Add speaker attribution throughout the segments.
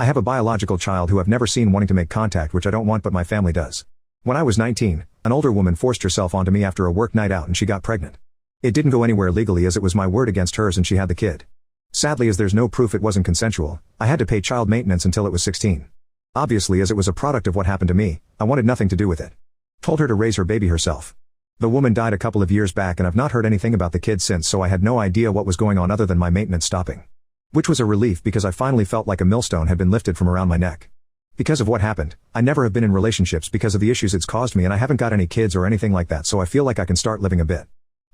Speaker 1: I have a biological child who I've never seen wanting to make contact, which I don't want, but my family does. When I was 19, an older woman forced herself onto me after a work night out and she got pregnant. It didn't go anywhere legally as it was my word against hers and she had the kid. Sadly, as there's no proof it wasn't consensual, I had to pay child maintenance until it was 16. Obviously, as it was a product of what happened to me, I wanted nothing to do with it. Told her to raise her baby herself. The woman died a couple of years back and I've not heard anything about the kid since, so I had no idea what was going on other than my maintenance stopping. Which was a relief because I finally felt like a millstone had been lifted from around my neck. Because of what happened, I never have been in relationships because of the issues it's caused me, and I haven't got any kids or anything like that, so I feel like I can start living a bit.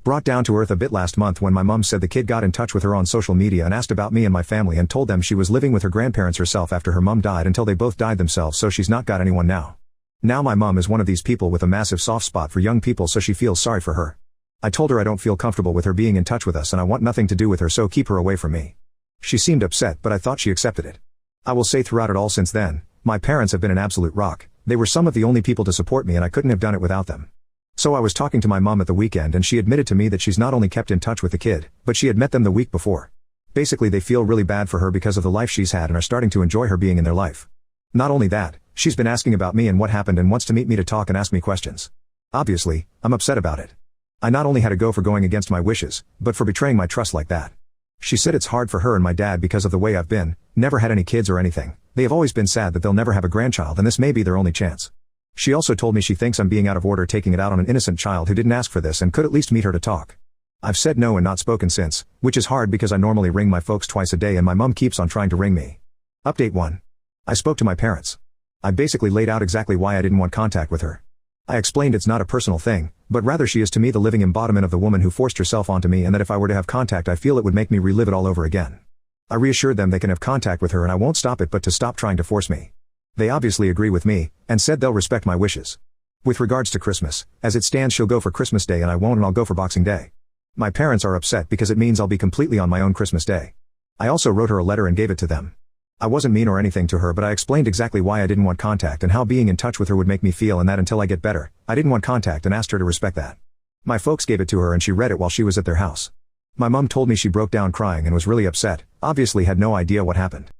Speaker 1: Brought down to earth a bit last month when my mum said the kid got in touch with her on social media and asked about me and my family and told them she was living with her grandparents herself after her mum died until they both died themselves, so she's not got anyone now. Now my mum is one of these people with a massive soft spot for young people, so she feels sorry for her. I told her I don't feel comfortable with her being in touch with us and I want nothing to do with her, so keep her away from me. She seemed upset, but I thought she accepted it. I will say throughout it all since then, my parents have been an absolute rock. They were some of the only people to support me and I couldn't have done it without them. So I was talking to my mom at the weekend and she admitted to me that she's not only kept in touch with the kid, but she had met them the week before. Basically, they feel really bad for her because of the life she's had and are starting to enjoy her being in their life. Not only that, she's been asking about me and what happened and wants to meet me to talk and ask me questions. Obviously, I'm upset about it. I not only had to go for going against my wishes, but for betraying my trust like that. She said it's hard for her and my dad because of the way I've been, never had any kids or anything. They have always been sad that they'll never have a grandchild and this may be their only chance. She also told me she thinks I'm being out of order taking it out on an innocent child who didn't ask for this and could at least meet her to talk. I've said no and not spoken since, which is hard because I normally ring my folks twice a day and my mum keeps on trying to ring me. Update 1. I spoke to my parents. I basically laid out exactly why I didn't want contact with her. I explained it's not a personal thing, but rather she is to me the living embodiment of the woman who forced herself onto me, and that if I were to have contact I feel it would make me relive it all over again. I reassured them they can have contact with her and I won't stop it, but to stop trying to force me. They obviously agree with me, and said they'll respect my wishes. With regards to Christmas, as it stands she'll go for Christmas Day and I won't, and I'll go for Boxing Day. My parents are upset because it means I'll be completely on my own Christmas Day. I also wrote her a letter and gave it to them. I wasn't mean or anything to her, but I explained exactly why I didn't want contact and how being in touch with her would make me feel, and that until I get better, I didn't want contact, and asked her to respect that. My folks gave it to her and she read it while she was at their house. My mum told me she broke down crying and was really upset, obviously had no idea what happened.